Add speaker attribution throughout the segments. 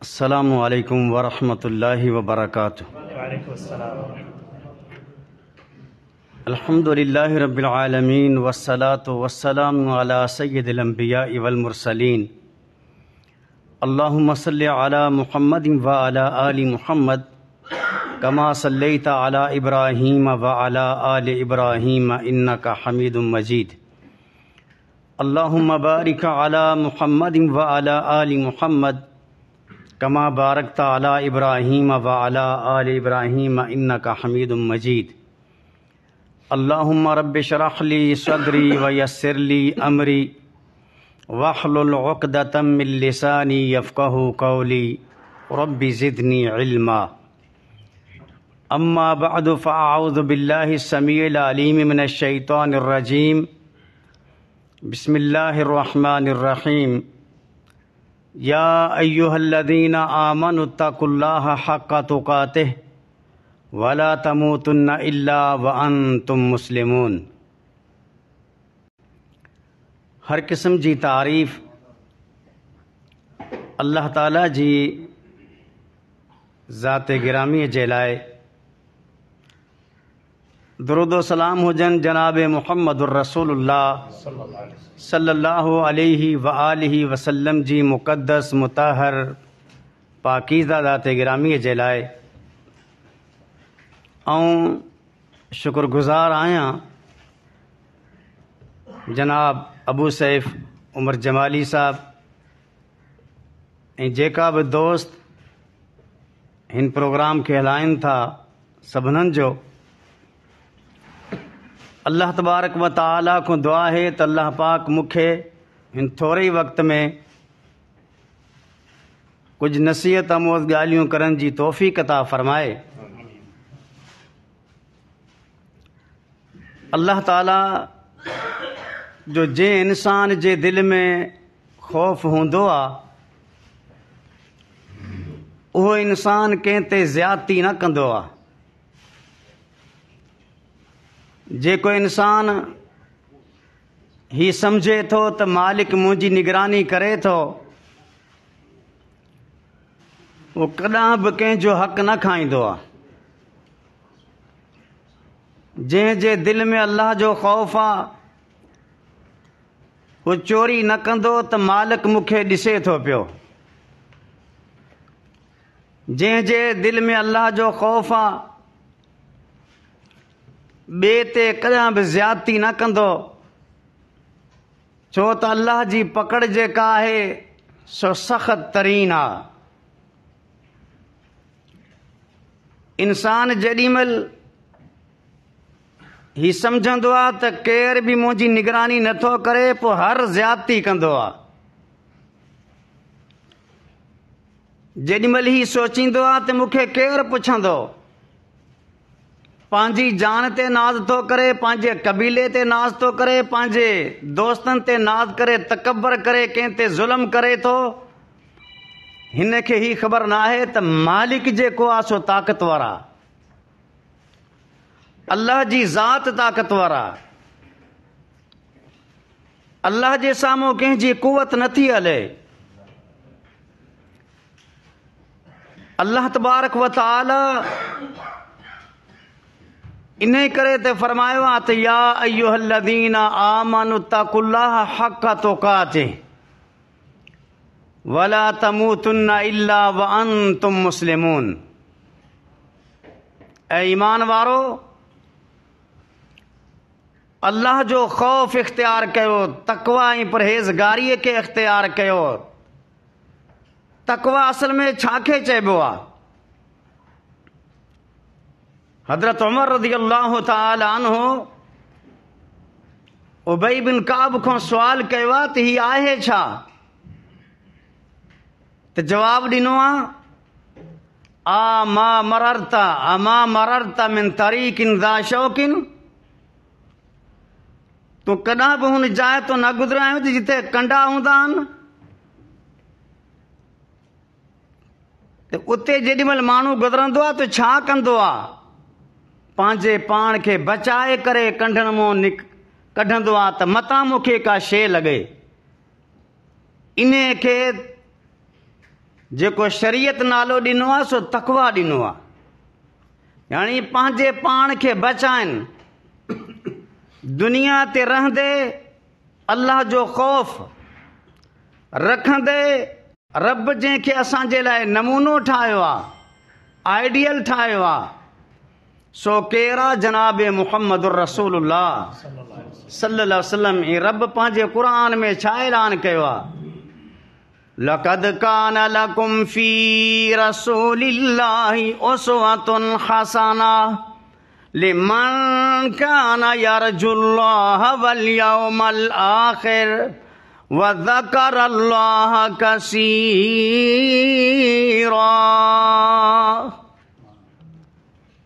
Speaker 1: السلام علیکم ورحمۃ اللہ وبرکاتہ۔
Speaker 2: وعلیکم السلام۔
Speaker 1: الحمد للہ رب العالمین والصلاة والسلام علی سید الانبیاء والمرسلین۔ اللہم صلی علی محمد وعلی آل محمد کما صلیت علی ابراہیم وعلی آل ابراہیم انک حمید مجید۔ اللہم بارک علی محمد وعلی آل محمد کما بارکت علی ابراہیم وعلی آل ابراہیم انک حمید مجید۔ اللہم رب اشرح لی صدری ویسر لی امری واحلل عقدۃ من لسانی یفقہوا قولی رب زدنی علما۔ اما بعد فاعوذ باللہ السمیع العلیم من الشیطان الرجیم۔ بسم اللہ الرحمن الرحیم۔ یا ایہا الذین آمنوا اتقوا اللہ حق تقاتہ ولا تموتن الا وانتم مسلمون۔ ہر قسم جی تعریف اللہ تعالیٰ جی ذات گرامی جے لائے۔ درود و سلام ہوجن جناب محمد الرسول اللہ صلی اللہ علیہ وآلہ وسلم جی مقدس مطہر پاکیزہ ذات گرامی جے لائے۔ شکر گزار آیاں جناب ابو سیف عمر جمالی صاحب جیکا بھی دوست ہن پروگرام کے ہلائن تھا سبھنن جو اللہ تبارک و تعالیٰ کو دعا ہے تو اللہ پاک مکھے ان تھوڑے وقت میں کچھ نصیحت آموز گالیوں کرن جی توفیق عطا فرمائے۔ اللہ تعالیٰ جو جے انسان جے دل میں خوف ہوندو آ وہ انسان کہتے زیادتی نہ کندو آ۔ جے کوئی انسان ہی سمجھے تو مالک مجھے نگرانی کرے تو وہ کداں بھی کہیں جو حق نہ کھائیندو آ۔ جے جے دل میں اللہ جو خوف آ وہ چوری نہ کندو تو مالک مکھے ڈسے تو پیو۔ جے جے دل میں اللہ جو خوف آ بے تے کداں بھی زیادتی نہ کندو چھو تو اللہ جی پکڑ جے کا ہے سو سخت ترین آ۔ انسان جڈی مل ہی سمجھندو آ تو کیر بھی مجھے نگرانی نتھو کرے پو ہر زیادتی کندو آ۔ جڈی مل ہی سوچیندو آ تو مکھے کیر پچھندو، پانجی جان تے ناز تو کرے، پانجے قبیلے تے ناز تو کرے، پانجے دوستن تے ناز کرے، تکبر کرے، کہیں تے ظلم کرے تو ہن کے ہی خبر نہ ہے تو مالک جے کو آسو طاقتورا، اللہ جی ذات طاقتورا، اللہ جے ساموں کہیں جی قوت نتھی ہلے۔ اللہ تبارک و تعالی انہیں کرے تے فرمائیو آت یا ایوہ الذین آمنوا اتقوا اللہ حق تقاتہ ولا تموتن الا وانتم مسلمون۔ اے ایمان وارو اللہ جو خوف اختیار کیو، تقوی پرہیزگاری کے اختیار کیو۔ تقوی اصل میں چھاکے چیبو آ۔ حضرت عمر رضی اللہ تعالی عنہ ابی بن کعب کو سوال کیوا تو ہی آہے چھا تو جواب ڈنو اما مررت من طریق ذا شوق، تو کڈاں بھی ہن جائے تو نہ گزرا ہے جتے کنڈا ہوندا اتے جیڈی مل مانو گزرندو آ تو چھا کندو آ؟ پانجے پان کے بچائے کرے کنڈن موں کڈھندو آ تو متاں مکھے کا شے لگے۔ انہیں کے जेको शरीयत नालो ॾिनो आहे सो तक़वा ॾिनो आहे, यानी पंहिंजे पाण खे बचाइनि, दुनिया ते रहंदे अल्लाह जो ख़ौफ़ रखंदे रब जंहिंखे असांजे लाइ नमूनो ठाहियो आहे, आइडियल ठाहियो आहे, सो केरा जनाब मुहम्मद रसूलुल्लाह सल्लल्लाहु अलैहि वसल्लम। ऐं रब पंहिंजे क़ुरान में छा ऐलान कयो आहे, लक़द कान लकुम फी रसूलिल्लाहि उस्वतुन हसना लिमन कान यरजुल्लाह वल यौमल आखिर व ज़करल्लाह कसीरा।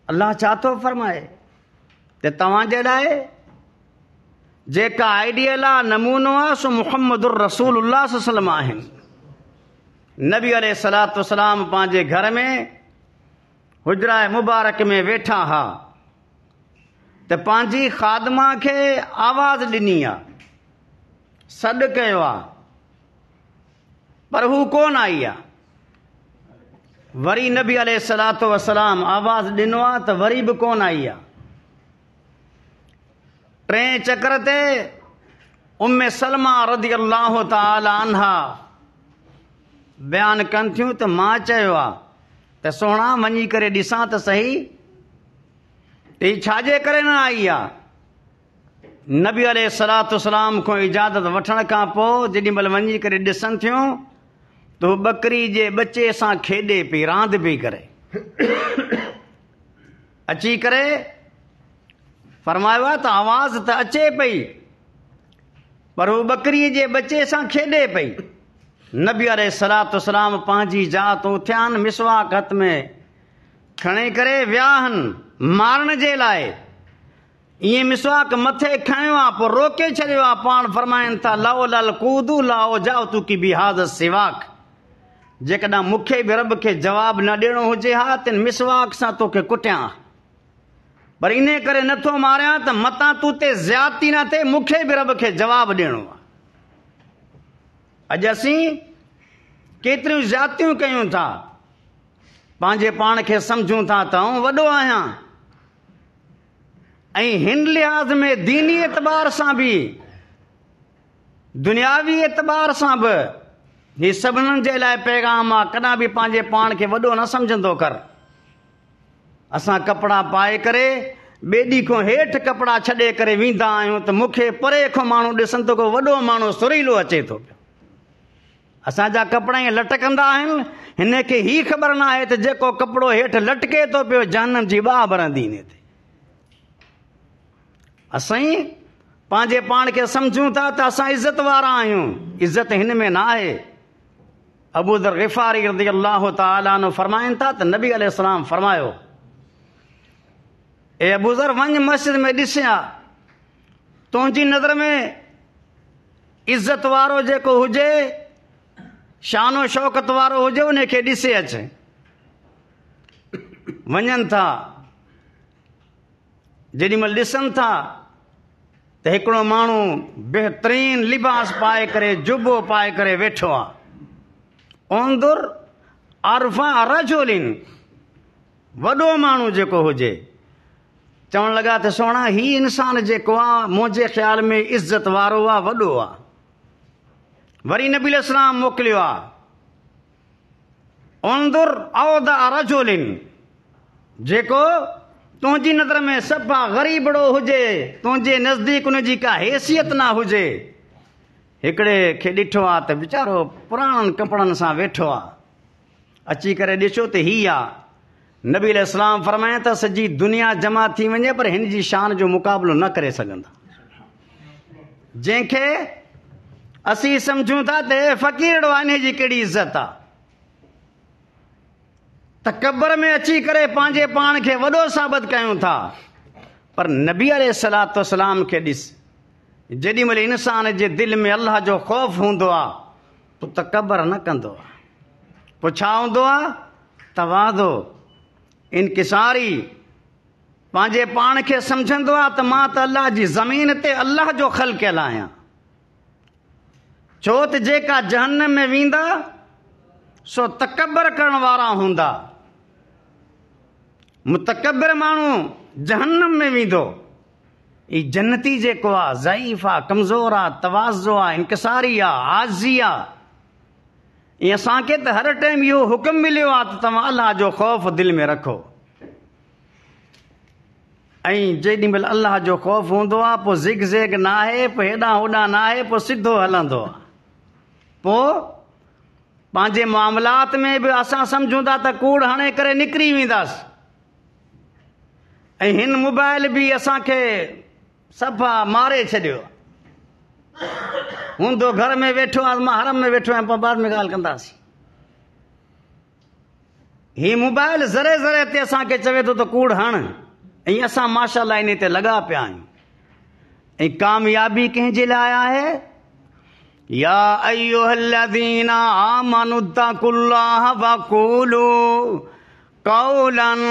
Speaker 1: अल्लाह छा थो फरमाए त तव्हांजे लाइ जेका आइडियल आहे, नमूनो आहे, सो मुहम्मदुर रसूलुल्लाह सल्लल्लाहु अलैहि वसल्लम आहिनि। नबी अलैहिस्सलातु वस्सलाम पंहिंजे घर में हुजरा मुबारक में वेठा हा त पंहिंजी ख़ादमा खे आवाज़ ॾिनी आहे, सॾु कयो आहे, पर हू कोन आई आहे। वरी नबी अलैहिस्सलातु वस्सलाम आवाज़ ॾिनो आहे त वरी बि कोन आई आहे। टें चकर ते उम्मे सलमा रज़ियल्लाहु ताला अन्हा बयान कनि थियूं त मां चयो आहे त सोणा वञी करे ॾिसां त सही त ही छाजे करे न आई आहे। नबी अलैहिस्सलातु वस्सलाम खां इजाज़त वठण खां पोइ जेॾी महिल वञी करे ॾिसनि थियूं त हू ॿकरी जे ॿचे सां खेॾे पई, रांदि पई करे। अची करे फरमायो आहे त आवाज़ त अचे पई, पर हू ॿकरीअ जे ॿचे सां खेॾे पई। नबी अलैहिस्सलातु वस्सलाम पंहिंजी जात उथियान, मिसवाक हथ में खणे करे विया आहिनि मारण जे लाइ। ईअं मिसवाक मथे खयो आहे, पोइ रोके छॾियो आहे। पाण फरमाइनि था लाओ लल कूदू लाओ जाओ तू की बिहाद सिवाक, जेकॾहिं मूंखे बि रब खे जवाबु न ॾियणो हुजे हा त मिसवाक सां तोखे कुटियां, पर इन करे नथो मारियां त मतां तूं ते ज़्यादती न थिए, मूंखे बि रब खे जवाबु ॾियणो आहे। अॼु असीं केतिरियूं ज़्यादतियूं कयूं था, पंहिंजे पाण खे सम्झूं था त आउं वॾो आहियां, ऐं हिन लिहाज़ में दीनी एतबार सां बि दुनियावी एतबार सां बि ही सभिनीनि जे लाइ पैगाम आहे, कॾहिं बि पंहिंजे पाण खे वॾो न सम्झंदो कर। असां कपिड़ा पाए करे ॿेॾी खां हेठि कपिड़ा छॾे करे वेंदा आहियूं त मूंखे परे खां माण्हू ॾिसनि थो, को वॾो माण्हू सुरीलो अचे थो पियो। असांजा कपिड़ा ईअं लटकंदा आहिनि, हिन खे ही ख़बर न आहे त जेको कपिड़ो हेठि लटके थो पियो जहन्नम जी बाहि भरंदी इन ते। असां पंहिंजे पाण खे सम्झूं था त असां इज़त वारा आहियूं, इज़त हिन में न आहे। अबू ज़र ग़िफ़ारी रज़ियल्लाहु ताला अन्हु फरमाइनि था त नबी अलैहिस्सलाम फरमायो, ए अबू ज़र वञ मस्जिद में ॾिसिया, तुंहिंजी नज़र में इज़त वारो जेको हुजे, शानो शौकत वारो हुजे, उन खे ॾिसे अचे। वञनि था, जेॾी महिल ॾिसनि था त हिकिड़ो माण्हू बहितरीन लिबास पाए करे, जुबो पाए करे वेठो आहे। उंदुर अरफा रजुलिन, वॾो माण्हू जेको हुजे, चवण लॻा त सोणा ही इंसान जेको आहे मुंहिंजे ख़्याल में इज़त वारो आहे, वॾो आहे। वरी नबी अलैहिस्सलाम मोकिलियो आहे, उंदुर औदा रजुलिन, जेको तुंहिंजी नज़र में सफ़ा ग़रीबड़ो हुजे, तुंहिंजे नज़दीक उनजी का हैसियत न हुजे। हिकिड़े खे ॾिठो आहे त वीचारो पुराणनि कपिड़नि सां वेठो आहे, अची करे ॾिसो त ही आहे। नबी अलैहिस्सलाम फरमाए त सॼी दुनिया जमा थी वञे पर हिन जी शान जो मुक़ाबिलो न करे सघंदा। जंहिंखे असीं सम्झूं था त फ़क़ीरड़ो आहे, हिन जी कहिड़ी इज़त आहे, त क़ब्र में अची करे पंहिंजे पाण खे वॾो साबित कयूं था। पर नबी अलैहिस्सलातु वस्सलाम खे ॾिस, जेॾी महिल इंसान जे दिलि में अल्लाह जो ख़ौफ़ हूंदो आहे पोइ तकबर न कंदो आहे। पोइ छा हूंदो आहे? तवाज़ो, इनकिसारी, पंहिंजे पाण खे सम्झंदो आहे त मां त अल्लाह जी ज़मीन ते अल्लाह जो ख़ल्क़ियल आहियां। छो त जेका जहन्नम में वेंदा सो तकबर करण वारा हूंदा। मुतकबिर माण्हू जहन्नम में वेंदो। ई जन्नती जेको आहे ज़ईफ़ आहे, कमज़ोर आहे, तवाज़ो आहे, इंकिसारी आहे, आज़ी आहे। ऐं असांखे त हर टाइम इहो हुकुम मिलियो आहे त तव्हां अलाह जो ख़ौफ़ दिलि में रखो। ऐं जेॾी महिल अलाह जो ख़ौफ़ हूंदो आहे पोइ ज़िग ज़ेग न आहे, पोइ हेॾां होॾां न आहे, पोइ सिधो हलंदो आहे। पोइ पंहिंजे मामलात में बि असां सम्झूं था त कूड़ हणे करे निकिरी वेंदासीं। ऐं हिन मोबाइल बि असांखे सफ़ा मारे छॾियो। हूंदो घर में वेठो आहे, मां हरम में वेठो आहियां, पोइ बाद में ॻाल्हि कंदासीं। हीउ मोबाइल ज़रे ज़रे ते असांखे चवे थो त कूड़ हण, ऐं असां माशाअल्लाह इन ते लॻा पिया आहियूं। ऐं कामयाबी कंहिंजे लाइ आहे? या अय्युहल्लज़ीना आमनुत्तकुल्लाह वक़ूलू कौलन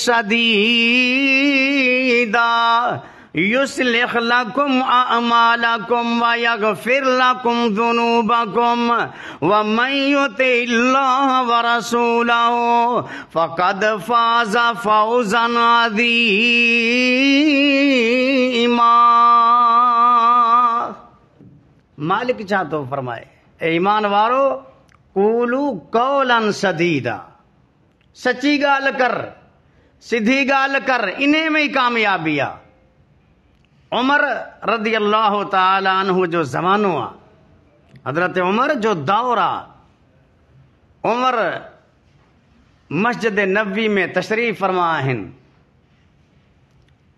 Speaker 1: सदीदा युस्लिह लकुम अअमालकुम व यगफिर लकुम ज़ुनूबकुम व मन युतिइल्लाह व रसूलहु फ़क़द फ़ाज़ फ़ौज़न अज़ीमा। मालिक छा थो फरमाए? ए ईमान वारो, कूलू कौलन सदीदा, सची ॻाल्हि कर, सिधी ॻाल्हि कर, इन्हे में ई कामयाबी आहे। उमर रज़ी अल्लाह ताला अन्हु जो ज़मानो आहे, हज़रत उमर जो दौर आहे। उमर मस्जिद नबवी में तशरीफ़ फरमा आहिनि।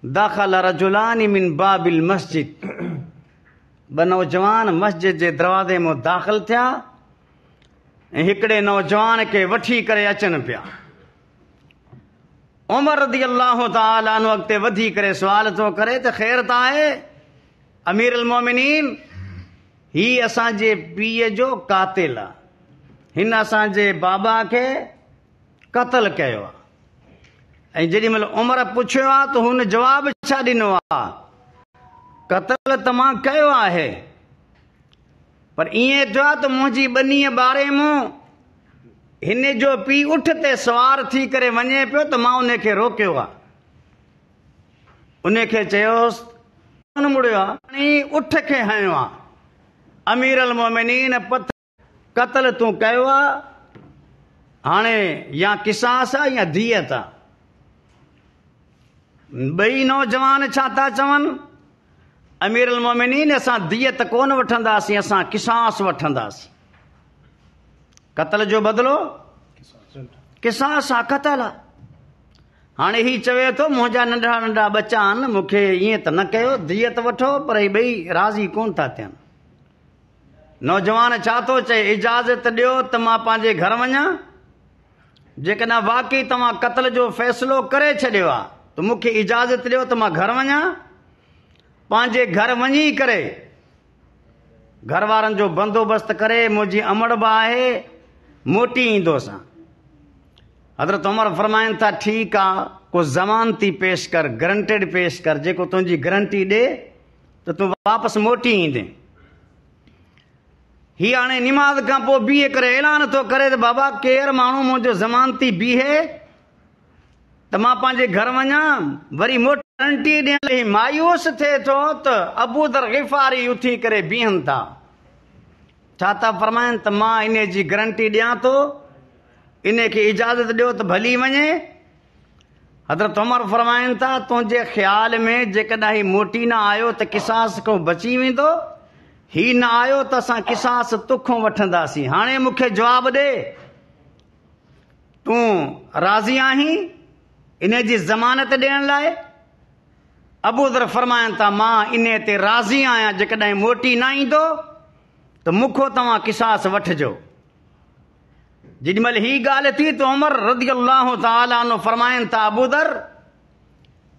Speaker 1: दाख़ल रजुलानी मिन बाबिल मस्जिद, ॿ नौजवान मस्जिद जे दरवाज़े में दाख़िल थिया ऐं हिकिड़े नौजवान खे वठी करे अचनि पिया। उमर रज़ी अल्लाह ताला अन्हु अॻिते वधी करे सुवाल थो करे त ख़ैर त आहे अमीर मोमिनीन, ही असांजे पीउ जो कातिल आहे, हिन असांजे बाबा खे क़तल कयो आहे। ऐं जेॾी महिल उमर पुछियो आहे त हुन जवाब छा ॾिनो आहे? क़तल त मां कयो आहे, पर ईअं थियो आहे त मुंहिंजी ॿनीअ ॿारे मूं हिन जो पीउ उठ ते सवार थी करे वञे पियो त मां उनखे रोकियो आहे। उनखे चयोसि कोन मुड़ियो आहे, उठ खे हयो आहे। अमीर अल मोमिनीन, क़तल तूं कयो आहे, हाणे या किसास आहे या दियत आहे। ॿई नौजवान छा था चवनि? अमीर अल मोमिनीन, असां दियत कोन वठंदासीं, असां किसास वठंदासीं। क़तल जो बदिलो किसास आहे, क़तल आहे। हाणे ही चवे थो मुंहिंजा नंढा नंढा बच्चा आहिनि, मूंखे ईअं त न कयो, दियत वठो, पर ॿई राज़ी कोन था थियनि। नौजवान छा थो चए? इजाज़त ॾियो त मां पंहिंजे घर वञा। जेकॾहिं वाकई तव्हां क़तल जो फ़ैसिलो करे छॾियो आहे त मूंखे इजाज़त ॾियो त मां घर वञा। पंहिंजे घर वञी करे घर वारनि जो बंदोबस्त करे, मुंहिंजी अमड़ बि आहे, मोटी ईंदोसां। हज़रत उमर फरमाइनि था ठीकु आहे, को ज़मानती पेश कर, गारंटेड पेश कर, जेको तुंहिंजी गारंटी ॾे त तूं वापसि मोटी ईंदे। हीअ हाणे निमाज़ खां पोइ बीहे करे ऐलान थो करे त बाबा केरु माण्हू मुंहिंजो ज़मानती बीहे त मां पंहिंजे घर वञा, वरी मोटी गारंटी ॾियण लाइ मायूस थिए थो त अबू दर ग़िफ़ारी उथी करे बीहनि था। छा था फरमाइनि त मां इन जी गारंटी ॾियां थो, इन खे इजाज़त ॾियो त भली वञे। हज़रत उमर फरमाइनि था तुंहिंजे ख़्याल में जेकॾहिं ही मोटी न आयो त किसास को बची वेंदो, ही न आयो त असां किसास तोखां वठंदासीं। हाणे मूंखे जवाबु ॾे, तूं राज़ी आहीं इन जी ज़मानत ॾियण लाइ? अबू दर फरमाइनि था मां इन ते राज़ी आहियां, जेकॾहिं मोटी न ईंदो त मूंखो तव्हां किसास वठिजो। जेॾीमहिल ही ॻाल्हि थी त उमर रज़ी अल्लाह ताला अन्हु फरमाइनि था अबू दर,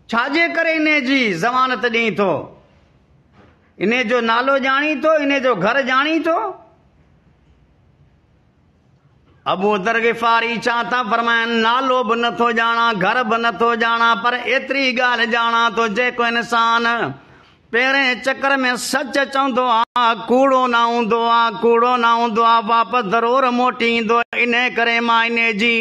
Speaker 1: छाजे करे इन जी ज़मानत ॾेई थो? इन जो नालो ॼाणी थो, इन जो घर ॼाणी थो? अबू दर ग़िफ़ारी छा था फरमाइनि, नालो बि नथो ॼाणा, घर बि नथो ॼाणा, पर एतिरी ॻाल्हि ॼाणा थो जेको इंसान पहिरें चकर में सच चवंदो आहे, कूड़ो न हूंदो आहे, कूड़ो न हूंदो आहे, वापसि ज़रूरु मोटी ईंदो। इन करे मां इन जी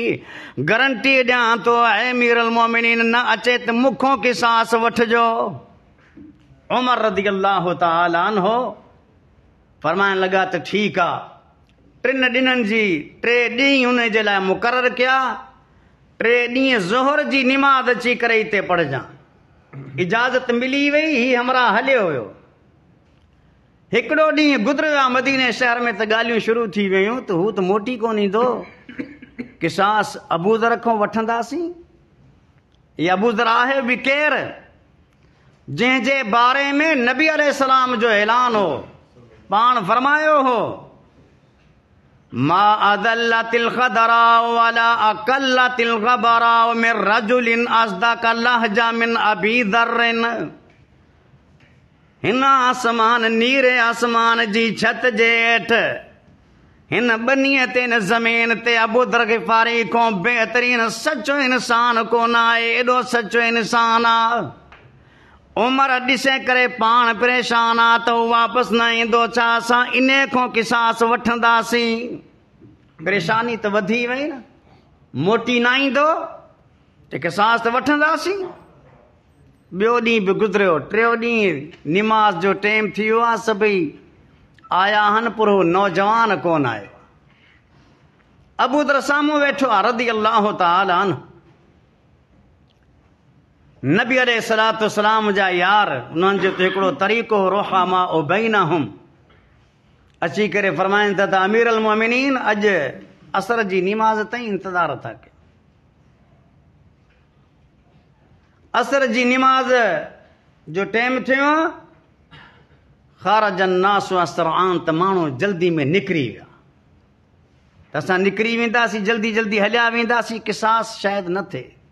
Speaker 1: गारंटी ॾियां थो, ऐं अमीरुल मोमिनीन न अचे त मूंखों क़िसास वठिजो। उमर रज़ी अल्लाह तआला अन्हो फरमाइण लॻा त ठीकु आहे। 3 ॾींहंनि जी 3 ॾींहं हुन जे लाइ मुक़ररु कया। 3 ॾींहं ज़ोहर जी निमाज़ अची करे हिते पढ़जां। इजाज़त मिली वई, ही हमरा हलियो हुयो। हिकिड़ो ॾींहुं गुज़रियो आहे मदीने शहर में त ॻाल्हियूं शुरू थी वियूं त हू त मोटी कोन ईंदो, क़िसास अबूज़र खां वठंदासीं। इहा अबूज़र आहे बि केरु जंहिंजे बारे में नबी अलैहिस्सलाम जो ऐलान हो, पाण फरमायो हो, मा अदल्लतिल ख़दराउ वला अक़ल्लतिल ग़बराउ मिन रजुलिन अस्दक़ लहजा मिन अबी दर्रिन। हिन आसमान नीरे आसमान जी छत जे हेठि हिन बनीअ ते न ज़मीन ते अबूदर ग़िफ़ारी खां बहितरीन सचो इंसान कोन आहे। एॾो सचो इंसान आहे। उमर ॾिसे करे पाण परेशान आहे त हू वापसि न ईंदो, छा असां इन खां क़िसास वठंदासीं? परेशानी त वधी वई न, मोटी न ईंदो त क़िसास त वठंदासीं। ॿियो ॾींहुं बि गुज़रियो, 3 ॾींहुं निमाज़ जो टाइम थी वियो आहे, सभई आया आहिनि पर हू नौजवान कोन आयो। अबूदर साम्हूं वेठो आहे रज़ी अल्लाह तआला अन्हु। नबी अलैहिस्सलातु वस्सलाम जा यार, उन्हनि जो त हिकिड़ो तरीक़ो रुहमा बैनहुम, अची करे फरमाइनि था त अमीरुल मोमिनीन अॼु असर जी निमाज़ ताईं इंतज़ार था कयूं। असर जी निमाज़ जो टाइम थियो, ख़ारजन नासु असरआन, त माण्हू जल्दी में निकिरी विया। त असां निकिरी वेंदासीं, जल्दी जल्दी हलिया वेंदासीं, क़िसास शायदि न थिए।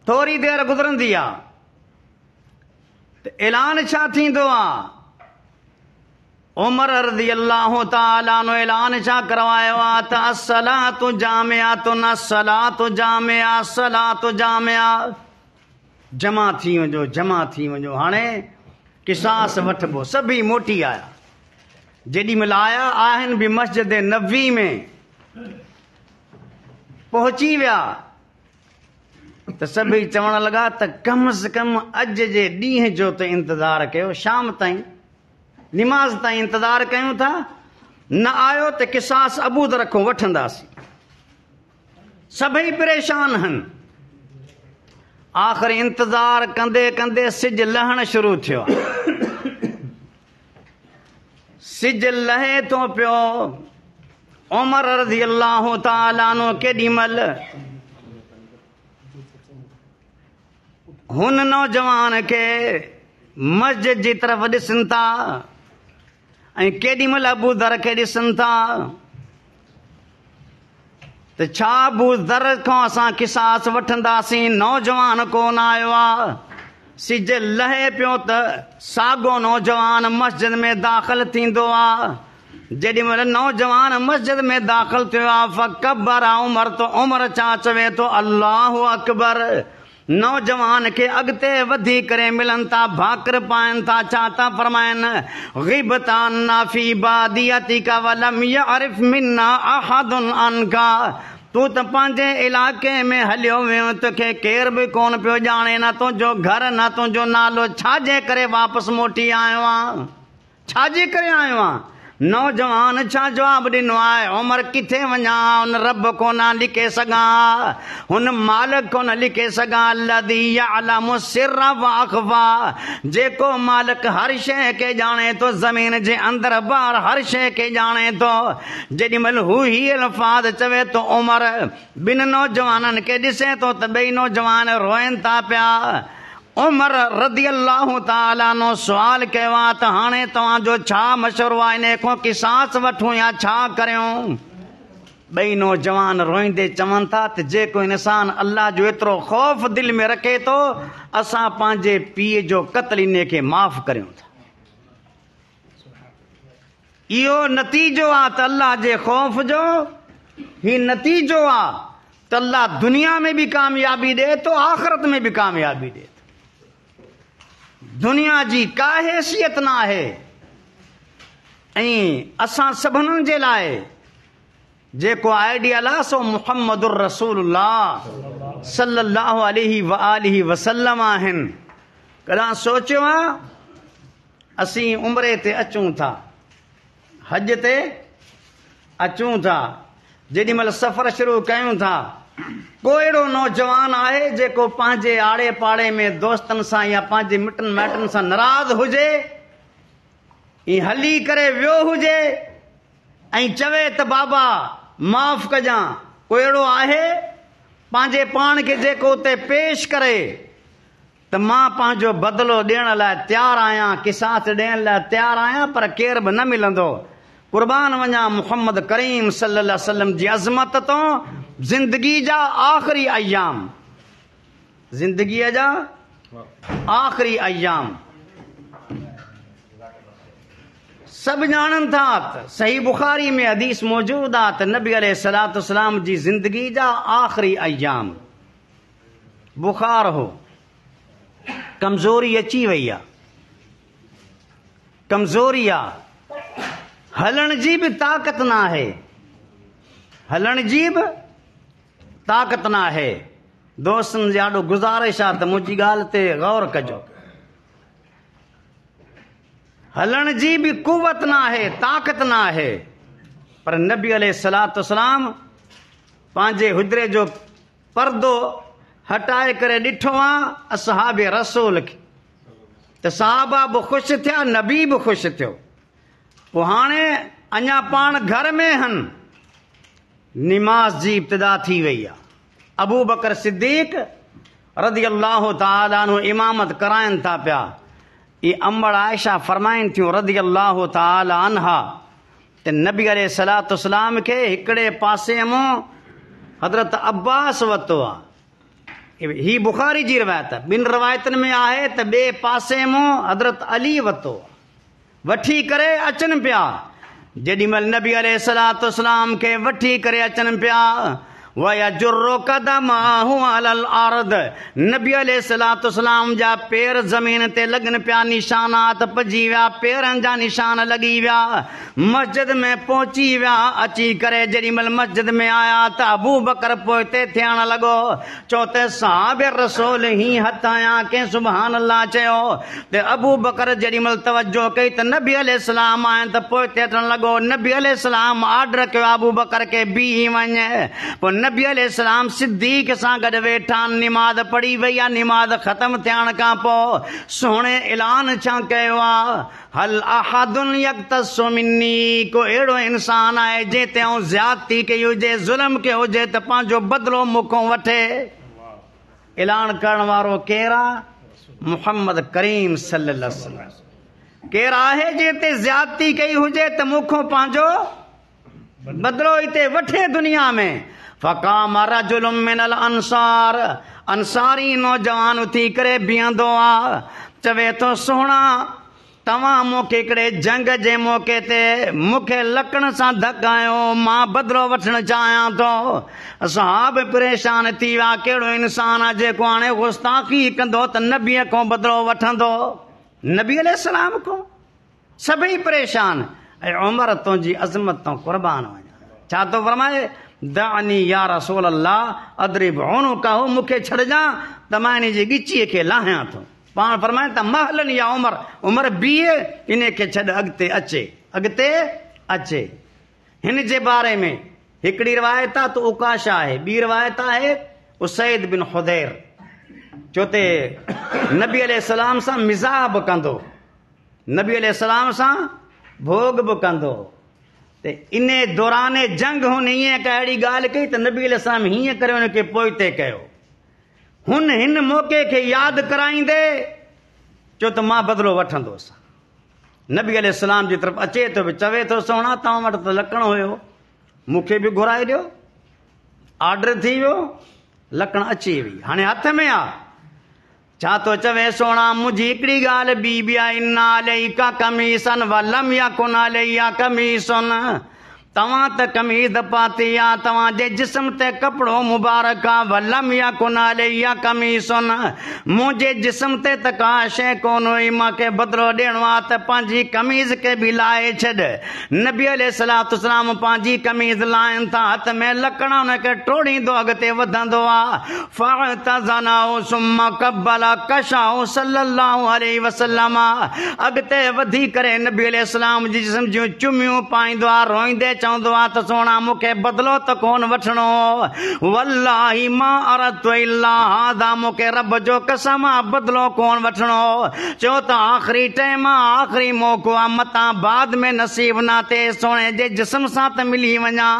Speaker 1: थोरी देरि गुज़रंदी आहे त ऐलान छा थींदो आहे? उमर रज़ी अल्लाह तआला अन्हु ऐलान छा करवायो आहे त अस्सलातु जामिअतुन, अस्सलातु जामिअ, अस्सलातु जामिअ। जमा थी वञो, जमा थी वञो, हाणे क़िसास वठिबो। सभई मोटी आया। जेॾी महिल आया आहिनि बि मस्जिद नबवी में पहुची विया त सभई चवण लॻा त कम से कम अॼु जे ॾींहं जो त इंतज़ारु कयो, शाम ताईं निमाज़ ताईं इंतज़ारु कयूं था। न आयो त क़िसास अबूदर खां वठंदासीं। सभई परेशान आहिनि। आख़िर इंतज़ारु कंदे कंदे सिज लहण शुरू थियो। सिज लहे थो पियो। उमर रज़ी अल्लाह तआला अन्हु केॾी महिल हुन नौजवान खे मस्जिद जी तरफ़ ॾिसनि था ऐं केॾी महिल अबूदर खे ॾिसनि था त छा अबूदर खां असां क़िसास वठंदासीं? नौजवान कोन आयो आहे। सिज लहे पियो त साॻियो नौजवान मस्जिद में दाख़िल थींदो आहे। जेॾी महिल नौजवान मस्जिद में दाख़िल थियो आहे, फ़कबर उमर, त उमर छा चवे थो? अल्लाहु अकबर। नौजवान खे अॻिते वधी करे मिलनि था, भाकर पाइनि था, छा था फरमाइनि? ग़िबताना फ़ी बादियतिका वलम यअरिफ मिन्ना अहदुन अनका। तूं त पंहिंजे इलाइक़े में हलियो वियो, तोखे केर बि कोन पियो ॼाणे, न तुंहिंजो घर, न तुंहिंजो नालो। छाजे करे वापसि मोटी आयो आहे? छाजे करे आयो आहे? नौजवान छा जवाब ॾिनो आहे? उमर किथे वञा? हुन रब कोन लिखे सघां, हुन मालिक कोन लिखे सघां। अल्लज़ी यअलमु सिर्र व अख़फ़ा। जेको मालिक हर शइ खे ॼाणे थो, ज़मीन जे अंदरि ॿाहिरि हर शइ खे ॼाणे थो। जेॾी महिल हू हीअ अल्फाज़ चवे थो, उमर ॿिनि नौजवाननि खे ॾिसे थो त ॿई नौजवान रोइनि था पिया। उमर रज़ी अल्लाह तआला अन्हु सुवाल कयो आहे त हाणे तव्हांजो छा मशवरो आहे? इन खां क़िसास वठूं या छा करियूं? ॿई नौजवान रोईंदे चवनि था त जेको इंसान अल्लाह जो एतिरो ख़ौफ़ दिलि में रखे थो, असां पंहिंजे पीउ जो क़त्ल इन खे माफ़ करियूं था। इहो नतीजो आहे त अल्लाह जे ख़ौफ़ जो। ही नतीजो आहे त अल्लाह दुनिया में बि कामयाबी ॾे थो, आख़िरत में बि कामयाबी ॾे थो। दुनिया जी का हैसियत न आहे। ऐं असां सभिनीनि जे लाइ जेको आइडियल आहे सो मुहम्मदुर रसूलुल्लाह सल्लल्लाहु अलैहि व आलिहि वसल्लम आहिनि। कॾहिं सोचियो आहे असीं उम्रे ते अचूं था, हज ते अचूं था, जेॾी महिल सफ़र शुरू कयूं था, को अहिड़ो नौजवान आहे जेको पंहिंजे आड़े पाड़े में दोस्तनि सां या पंहिंजे मिटनि माइटनि सां नाराज़ हुजे, ईअं हली करे वियो हुजे ऐं चवे त बाबा माफ़ कजां? को अहिड़ो आहे पंहिंजे पाण खे जेको उते पेश करे त मां पंहिंजो बदिलो ॾियण लाइ तयारु आहियां, किसास ॾियण लाइ तयारु आहियां, पर केर बि न मिलंदो। क़ुर्बान वञा मुहम्मद करीम सल्लल्लाहु अलैहि वसल्लम जी अज़मत तो ज़िंदगी जा आख़िरी अयाम, ज़िंदगीअ जा आख़िरी अयाम सभु ॼाणनि था त सही बुखारी में हदीस मौजूद आहे त नबी अलैहिस्सलातु वस्सलाम जी ज़िंदगी जा आख़िरी अयाम बुखार हो, कमज़ोरी अची वई आहे, कमज़ोरी आहे, हलण जी बि ताक़त न आहे, हलण जी बि ताक़त न आहे। दोस्तनि जे ॾाढो गुज़ारिश आहे त मुंहिंजी ॻाल्हि ते गौर कजो। हलण जी बि कुवत न आहे, ताक़त न आहे, पर नबी अलैहिस्सलातु वस्सलाम पंहिंजे हुजरे जो पर्दो हटाए करे ॾिठो आहे असहाबे रसूल खे, त सहाबा बि ख़ुशि थिया, नबी बि ख़ुशि थियो। पोइ हाणे अञा पाण घर में हन, निमाज़ जी इब्तिदा थी वई आहे। अबू बकर सिद्दीक़ रज़ी अल्लाह तआला अन्हु इमामत कराइनि था पिया। ये अम्बड़ आयशा फरमाइनि थियूं रज़ी अल्लाह तआला अन्हा त नबी अलैहिस्सलातु वस्सलाम खे हिकिड़े पासे मां हज़रत अब्बास वरितो आहे। ही बुखारी जी रिवायत आहे, ॿिनि रिवायतुनि में आहे त ॿिए पासे मां हज़रत अली वरितो, वठी करे अचनि पिया। जेॾी महिल नबी अलैहिस्सलातु वस्सलाम खे वठी करे अचनि पिया, वयजुर्रु क़दमहु अलल अर्द, नबी अलैहिस्सलातु वस्सलाम जा पेर ज़मीन ते लॻनि पिया, निशानात पइजी विया, पेरनि जा निशान लॻी विया। मस्जिद में पहुची विया, अची करे जेॾी महिल मस्जिद में आया त अबू बकर पोइते थियण लॻो, चओ त साहिब रसूल हीअं हथ आया कंहिं सुभान अल्लाह चयो। त अबू बकर जेॾी महिल तवजो कई त नबी अलैहिस्सलाम आहिनि त पोइते अचण लॻो। नबी अलैहिस्सलाम आर्डर कयो अबू बकर खे बीही वञ। पोइ नबी अलैहिस्सलाम सिद्दीक़ सां गॾु वेठा, निमाज़ पढ़ी वई आहे। निमाज़ ख़तम थियण खां पोइ सुहिणे ऐलान छा कयो आहे, हल अहदुन यक्तसु मिन्नी, को अहिड़ो इंसान आहे जंहिं ते आऊं ज़्यादती कई हुजे, ज़ुल्म कयो हुजे त पंहिंजो बदिलो मूंखों वठे। ऐलान करण वारो केरु आहे? मुहम्मद करीम सल्लल्लाहु अलैहि वसल्लम। केरु आहे जंहिं ते ज़्यादती कई हुजे त मूंखों पंहिंजो बदिलो हिते वठे दुनिया में। फ़क़ाम रजुलुम मिनल अंसार, अंसारी नौजवान उथी करे बीहंदो आहे, चवे थो सुहिणा तव्हां मूंखे हिकिड़े जंग जे मौक़े ते मूंखे लकड़ सां धकायो, मां बदिलो वठणु चाहियां थो। असां बि परेशान थी विया, कहिड़ो इंसान आहे जेको हाणे गुस्ताखी कंदो त नबीअ खां बदिलो वठंदो, नबी अलैहिस्सलाम खां। सभई परेशान। ऐं उमर तुंहिंजी अज़मत तो क़ुर्बान वञा। छा थो फरमाए, दानी या रसूल अल्लाह अदरिब उनुकहु, मूंखे छॾिजां त मां इन जी ॻिचीअ खे लाहियां थो। पाण फरमाए त महलन या उमर, उमर बीहे, इन खे छॾ अॻिते अचे, अॻिते अचे। हिन जे बारे में हिकिड़ी रिवायत आहे त उकाशा आहे, ॿी रिवायत आहे उसैद बिन हुदैर, चो ते नबी अलैहिस्सलाम सां मिज़ाह बि कंदो, नबी अलैहिस्सलाम सां भोग बि कंदो। ते इन दौरान जंग हुन हीअं का अहिड़ी ॻाल्हि कई त नबी अलैहिस्सलाम हीअं करे हुनखे पोइते कयो। हुन हिन मौक़े खे यादि कराईंदे चो त मां बदिलो वठंदुसि। नबी अलैहिस्सलाम जी तरफ़ अचे थो, चवे थो सुहिणा तव्हां वटि त लकड़ हुयो, मूंखे बि घुराए ॾियो। ऑर्डर थी वियो, लकड़ अची वई, हाणे हथ में आहे। छा थो चवे सुहिणा, मुंहिंजी हिकिड़ी ॻाल्हि ॿी बि आहे, इन्ना अलैका कमीसन वलम यकुन अलैया कमीसन, तव्हां त कमीज़ पाती आ, तव्हां जे जिस्म ते कपिड़ो मुबारक आ, वलम यकुन अलैया कमीसुन, मुंहिंजे जिस्म ते त का शइ कोन हुई, मूंखे बदिलो ॾियणो आहे त पंहिंजी कमीज़ खे बि लाहे छॾ। नबी अलैहिस्सलातु वस्सलाम पंहिंजी कमीज़ लाहिनि था, हथ में लकड़ हुनखे टोड़ींदो अॻिते वधंदो आहे। फअतज़नहु सुम्मा क़ब्बल कशाहु सल्लल्लाहु अलैहि वसल्लम, अॻिते वधी करे नबी अलैहिस्सलाम जी जिस्म जूं चुमियूं पाईंदो आहे, रोईंदे चवंदो आहे त सोना मूंखे बदिलो त कोन वठणो, वल्लाही मां अरदतु इल्ला हादा, मूंखे रब जो कसम आहे बदिलो कोन वठणो। चयो त आख़िरी टाइम आहे, आख़िरी मौक़ो आहे, मतां बाद में नसीब न थिए, सोने जे जिस्म सां त मिली वञा,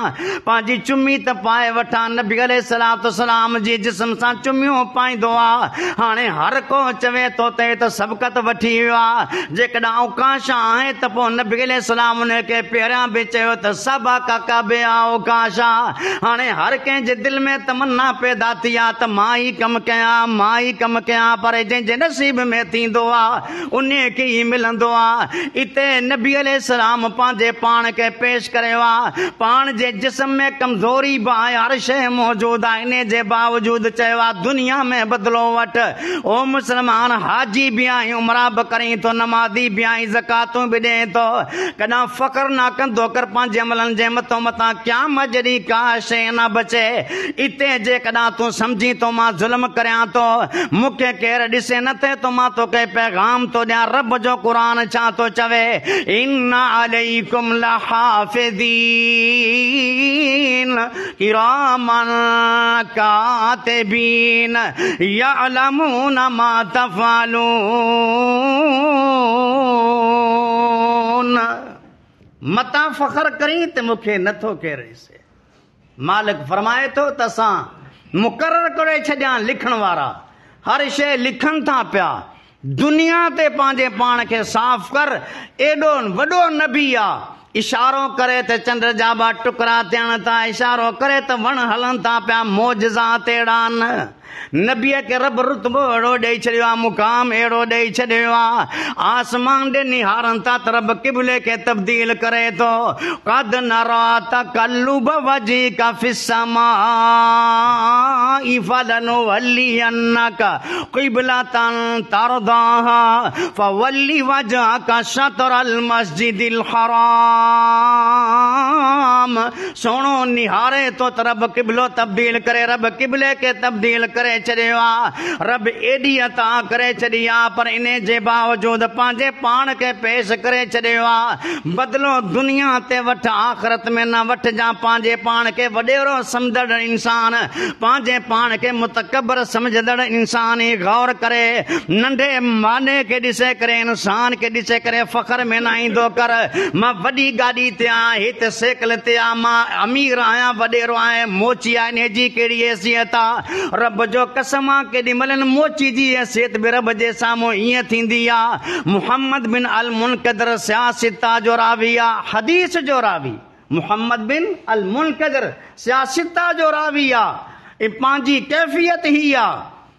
Speaker 1: पंहिंजी चुमी त पाए वठां। नबी अलैहिस्सलातु वस्सलाम जी जिस्म सां चुमियूं पाईंदो आहे। हाणे हर को चवे थो त सबक़त वठी वियो आहे, जेकॾहिं अवकाश आहे त पोइ नबी अलैहिस्सलाम हुनखे पहिरियां बि चयो त सबा का बे अवकाश आहे। हाणे हर कंहिंजे दिलि में तमन्ना पैदा थी आहे त मां ई कमु कयां, मां ई कमु कयां, पर जंहिंजे नसीब में थींदो आहे उन खे ई मिलंदो आहे। इते नबी अलैहिस्सलाम पंहिंजे पाण खे पेश करियो आहे, पाण जे जिस्म में कमज़ोरी बि आहे, हर शइ मौजूदु आहे, इन जे बावजूदि चयो आहे दुनिया में बदिलो वठ। ओ मुस्लमान, हाजी बि आहीं, उमरा बि करीं थो, नमाज़ी बि आहीं, ज़कातूं बि ॾिए थो, कॾहिं फ़ख्रु न कंदो कर पंहिंजे अमलनि जे मथां क़यामत जॾहिं का शइ न बचे। इते जेकॾहिं तूं सम्झी थो मां ज़ुल्म करियां थो, मूंखे केरु ॾिसे नथे थो, मां तोखे पैगाम थो ॾियां, रब जो क़ुरान छा थो चवे, इन्न अलैकुम लहाफ़िज़ीन किरामन कातिबीन यअलमून मा तफ़अलून। मता फ़ख्र करी त मूंखे नथो केरु ॾिसे। मालिक फरमाए थो त असां मुक़ररु करे छॾिया लिखण वारा, हर शइ लिखनि था पिया। दुनिया ते पंहिंजे पाण खे साफ़ कर, एॾो वॾो नबी आहे, इशारो करे त चंड जा ॿ टुकड़ा थियनि था, इशारो करे त वण हलनि था पिया, मौजज़ात अहिड़ा न। नबीअ खे रब रुतबो अहिड़ो ॾेई छॾियो आहे, मुक़ाम अहिड़ो ॾेई छॾियो आहे, आसमान ॾे निहारनि था त रब क़िबले खे तब्दील करे थो। क़द नरा तक़ल्लुब वजहिक फ़िस्समाइ फ़लनुवल्लियन्नक क़िबलतन तर्दाहा फ़वल्लि वजहक शत्रल मस्जिदिल हराम। सोणो निहारे थो त रब क़िबलो तब्दील करे, रब क़िबले खे तब्दील करे छॾियो आहे, रब एॾी अता करे छॾी आहे, पर इन जे बावजूदि पंहिंजे पाण खे पेश करे छॾियो आहे। बदिलो दुनिया ते वठ, आख़िरत में न वठजां। पंहिंजे पाण खे वॾेरो सम्झंदड़ इंसान, पंहिंजे पाण खे मुतकबर सम्झंदड़ इंसान ई गौर करे, नंढे माने खे ॾिसे करे, इंसान खे ॾिसे करे फ़ख्र में न ईंदो कर, मां वॾी गाॾी ते आहियां, हिते साइकिल ते आहियां, मां अमीर आहियां, वॾेरो आहियां, मोची आहे, इन जी कहिड़ी हैसियत आहे। रब जो कसम आहे, केॾी महिल मोची जी हैसियत बि रब जे साम्हूं ईअं थींदी आहे। मुहम्मद बिन अल मुनकदर सियासिता जो रावी आहे, हदीस जो रावी, मुहम्मद बिन अल मुनकदर सियासिता जो रावी आहे। पंहिंजी कैफ़ियत ही आहे,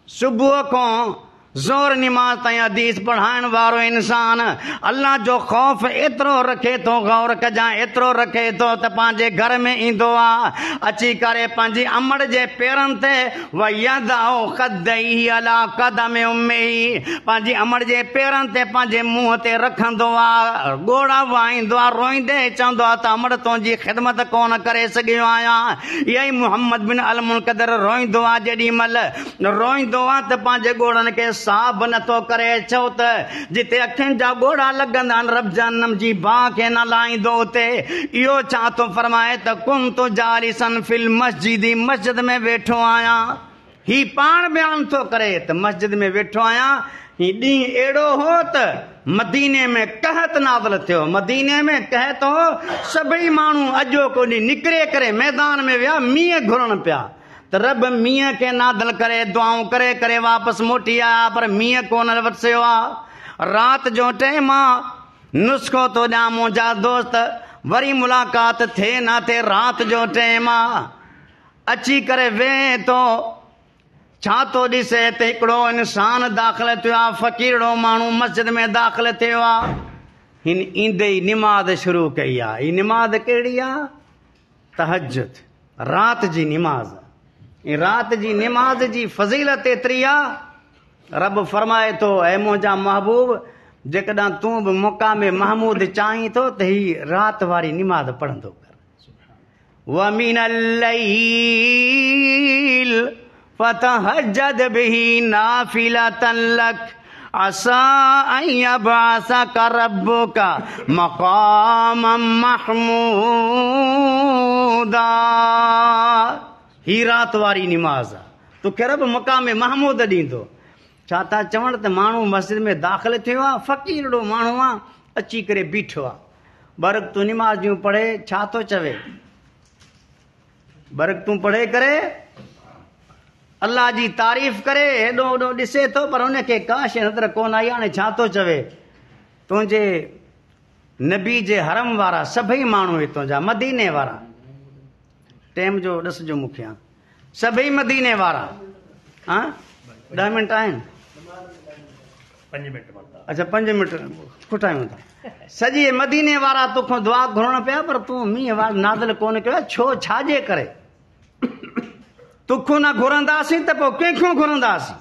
Speaker 1: सुबुह खां ज़ोर निमाज़ ताईं हदीस पढ़ाइण वारो इंसान अल्लाह जो ख़ौफ़ एतिरो रखे थो, गौर कजां एतिरो रखे थो त पंहिंजे घर में ईंदो आहे, अची करे पंहिंजी अमड़ जे पेरनि ते वयदउ ख़दई अला क़दम उम्मी, पंहिंजी अमड़ जे पेरनि ते पंहिंजे मुंहं ते रखंदो आहे, ॻोड़ा वाईंदो आहे, रोईंदे चवंदो आहे त अमड़ तुंहिंजी ख़िदमत कोन करे सघियो आहियां। इहा ई मुहम्मद बिन अल मुनकदर रोईंदो आहे, जेॾी महिल रोईंदो आहे त पंहिंजे ॻोड़नि खे साफ़ नथो करे। चओ त जिते अखियुनि जा ॻोड़ा लॻंदा आहिनि, रब जहन्नम जी बाहि खे न लाहींदो उते। इहो छा थो फरमाए त कुन तो जालिसन फिल मस्जिदी, मस्जिद में वेठो आहियां। ही पाण बयान थो करे त मस्जिद में वेठो आहियां। ही ॾींहुं अहिड़ो हो त मदीने में कहत नाज़िल थियो, मदीने में कहत हो, सभई माण्हू अॼो को ॾींहुं निकिरे करे मैदान में विया, मींहं घुरण पिया, त रब मींहं खे नादल करे, दुआऊं करे करे वापसि मोटी आया, पर मींहं कोन वरसियो आहे। राति जो टाइम आहे, नुस्ख़ो थो ॾियां मुंहिंजा दोस्त, वरी मुलाक़ात थिए न थिए, राति जो टाइम आहे, अची करे वेह थो, छा थो ॾिसे त हिकिड़ो इंसान दाख़िल थियो आहे, फ़क़ीरो माण्हू मस्जिद में दाख़िल थियो आहे। हिन ईंदे ई निमाज़ शुरू कई आहे। ही निमाज़ कहिड़ी आहे? तहज्जुद, रात जी निमाज़। ऐं रात जी निमाज़ जी फज़ीलत एतिरी आहे, रब फरमाए थो ऐं मुंहिंजा महबूब जेकॾहिं तूं बि मुक़ाम महमूद चाहीं थो त ही रात वारी निमाज़ पढ़ंदो कर। वमिनल लैल फतहज्जद बिही नाफिलतन लक असा अन यबअसका रब्बुका मक़ामम महमूदा। ही रात वारी निमाज़ आहे, तोखे रब मक़ाम महमूद ॾींदो। छा था चवनि त माण्हू मस्जिद में दाख़िल थियो आहे, फ़क़ीरड़ो माण्हू आहे, अची करे बीठो आहे, बरक़तूं निमाज़ियूं पढ़े, छा थो चवे? बरक़तूं पढ़े करे अल्लाह जी तारीफ़ करे हेॾो होॾो ॾिसे थो, पर हुनखे का शइ नज़र कोन आई। हाणे छा थो चवे? तुंहिंजे नबी जे हरम वारा सभई माण्हू हितां जा, मदीने वारा, टाइम जो ॾिसजो मूंखे, सभई मदीने वारा। 10 मिंट आहिनि?
Speaker 2: 5 मिंट।
Speaker 1: अच्छा 5 मिंट खुटायूं था। सॼे मदीने वारा तोखां दुआ घुरण पिया, पर तूं मींहं वार नाज़िल कोन कयो। छो? छाजे करे? तोखां न घुरंदासीं त पोइ कंहिंखां घुरंदासीं?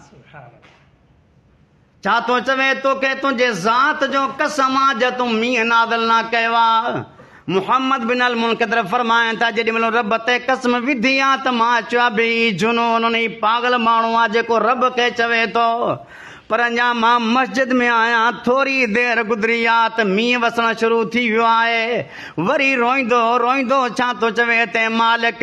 Speaker 1: छा थो चवे? तोखे तुंहिंजे ज़ात जो कसम आहे जो तूं मींहं नाज़िल न कयो आहे। मुहम्मद बिन अल मुनकदर फरमाइनि था, जेॾी महिल रब ते कसम विधी आहे त मां चवां भई जुनून उन पागल माण्हू आहे जेको रब खे चवे थो। पर अञा मां मस्जिद में आहियां, थोरी देरि गुज़री आहे त मींहुं वसणु शुरू थी वियो आहे। वरी रोईंदो रोईंदो छा थो चवे त मालिक,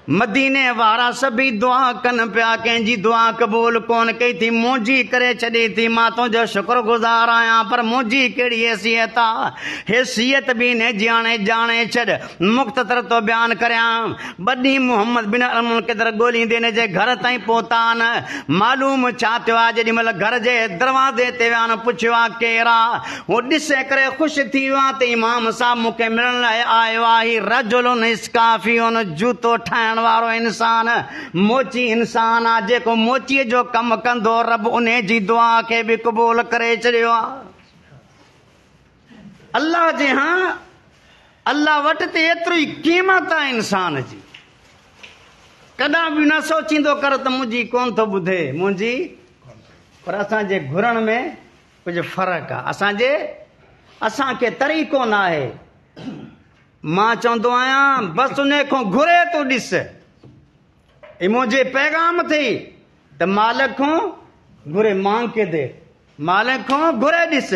Speaker 1: मदीने वारा सभई दुआ कनि पिया, कंहिंजी दुआ क़बूल कोन कई थी, मुंहिंजी करे छॾी थी। मां तुंहिंजो शुक्रगुज़ार आहियां, पर मुंहिंजी कहिड़ी हैसियत आहे? हैसियत बि न ॼाणे ॼाणे छॾ, मुख़्तसर तो बयानु करियां। ॿ मुहम्मद बिन अल मुनकदर ॻोल्हींदे हिन जे घर ताईं पहुता आहिनि। मालूम छा थियो आहे? जेॾी महिल घर जे दरवाज़े ते विया आहिनि, पुछियो आहे केरु आहे? हू ॾिसे करे ख़ुशि थी वियो आहे त इमाम साहब मूंखे मिलण लाइ आयो आहे। ही रजुलुन इस्काफ़ियुन, जूतो ठाहिण वारो इंसान, मोची इंसान आहे, जेको मोचीअ जो कमु कंदो, रब उन जी दुआ खे बि क़बूल करे छॾियो आहे। अल्लाह जे अल्लाह वटि त एतिरी क़ीमत आहे इंसान जी, कॾहिं बि न सोचींदो कर त मुंहिंजी कोन थो ॿुधे, मुंहिंजी। पर असांजे घुरण में कुझु फ़र्क़ु आहे। असांखे तरीक़ो न आहे। मां चवंदो आहियां बसि उन खां घुरे तूं ॾिस, मुंहिंजे पैगाम थी त मालिक खां घुरे, मांग के दे, मालिक खां घुरे ॾिस।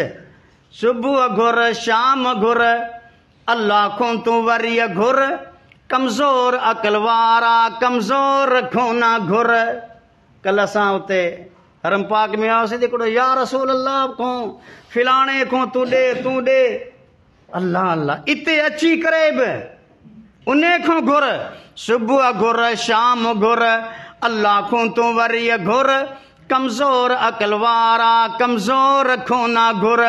Speaker 1: सुबुह घुर, शाम घुर, अल्लाह खां तूं वरी घुर। कमज़ोर अक़ल वारा कमज़ोर खां न घुर। कल्ह असां उते हरम पाक में आयासीं, हिकिड़ो या रसूल अल्लाह खां फिलाणे खां तूं ॾे। अल्लाह अल्लाह, इते अची करे बि उन खां घुर। सुबुह घुर, शाम घुर, अल्लाह खां तूं वरी घुर। कमज़ोर अक़ल वारा कमज़ोर खां न घुर।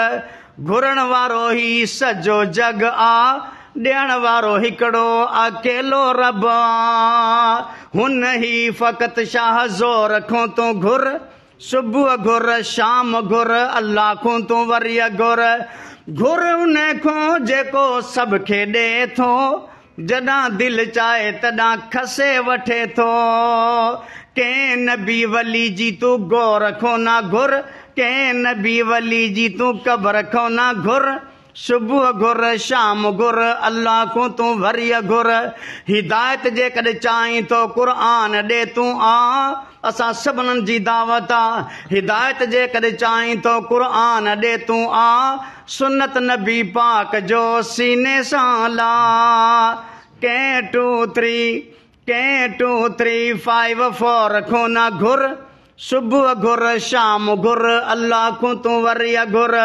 Speaker 1: घुरण वारो ही सॼो जग आ, ॾियण वारो हिकिड़ो अकेलो रब आ। हुन ही फ़क़ति शाह ज़ोर खां तूं घुर। सुबुह घुर, शाम घुर, अल्लाह खां तूं वरी घुर। घुर उन खां जेको सभ खे ॾे थो, जॾहिं दिलि चाहे तॾहिं खसे वठे थो। कंहिं नबी वली जी तूं गौर खां न घुर, कंहिं नबी वली जी तूं क़बर खां न घुर। सुबुह घुर, शाम घुर, अल्लाह खां तूं वरी घुर। हिदायत जेकॾहिं चाहीं तो क़ुर ॾे तूं आ, असां सभिनीनि जी दावत आहे। हिदायत जेकॾहिं चाहीं तो क़ुर ॾे तूं आ, सुन्नत नबी पाक जो सीने सां ला। कंहिं 2 3 5 4 खां न घुर। सुबुह घुर, शाम घुर, अल्लाह खां तूं वरी घुर।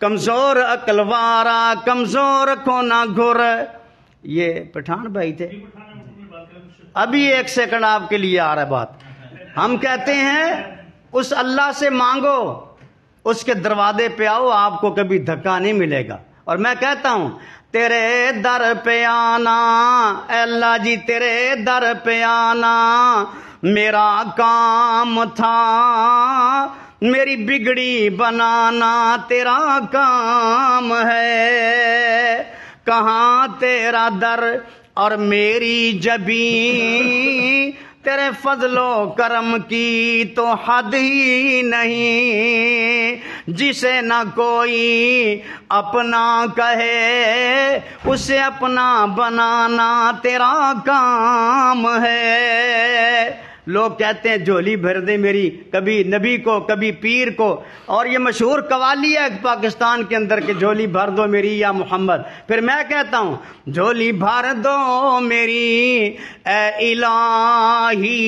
Speaker 1: कमज़ोर अक़ल वारा कमज़ोर खां न घुर। ये पठान भाई थे। अभी 1 सेकंड आपके लिए आ रहा है बात। हम कहते हैं उस अल्लाह से मांगो, उसके दरवाजे पे आओ, आपको कभी धक्का नहीं मिलेगा। और मैं कहता हूं तेरे दर पे आना, अल्लाह जी तेरे दर पे आना मेरा काम था, मेरी बिगड़ी बनाना तेरा काम है। कहाँ तेरा दर, اور میری جبیں تیرے فضل و کرم کی تو حد ہی نہیں، جسے نہ کوئی اپنا کہے اسے اپنا بنانا تیرا کام ہے۔ لوگ کہتے ہیں جھولی بھر دے میری، کبھی نبی کو کبھی پیر کو، اور یہ مشہور قوالی ہے پاکستان کے اندر کہ جھولی بھر دو میری یا محمد۔ پھر میں کہتا ہوں جھولی بھر دو میری اے الہی،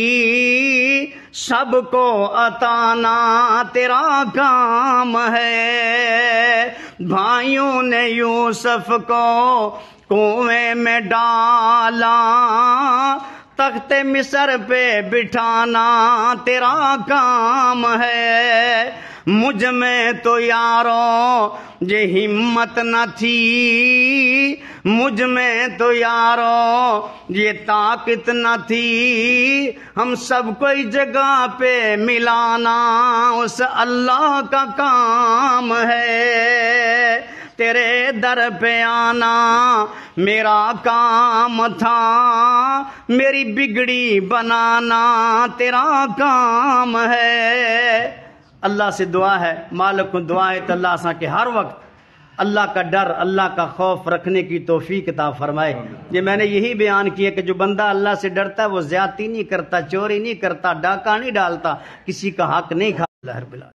Speaker 1: سب کو عطانا تیرا کام ہے۔ بھائیوں نے یوسف کو کنویں میں ڈالا، تخت مصر پہ بٹھانا تیرا کام ہے۔ مجھ میں تو یارو یہ ہمت نہ تھی، مجھ میں تو یارو یہ طاقت نہ تھی، ہم سب کوئی جگہ پہ ملانا اس اللہ کا کام ہے۔ تیرے در پہ آنا میرا کام تھا، میری بگڑی بنانا تیرا کام ہے۔ اللہ سے دعا ہے، مالک کو دعا ہے تو اللہ سا کہ ہر وقت اللہ کا ڈر، اللہ کا خوف رکھنے کی توفیق عطا فرمائے۔ یہ میں نے یہی بیان کیا کہ جو بندہ اللہ سے ڈرتا ہے وہ زیادتی نہیں کرتا، چوری نہیں کرتا، ڈاکہ نہیں ڈالتا، کسی کا حق نہیں کھاتا۔ اللہ رب العالمین۔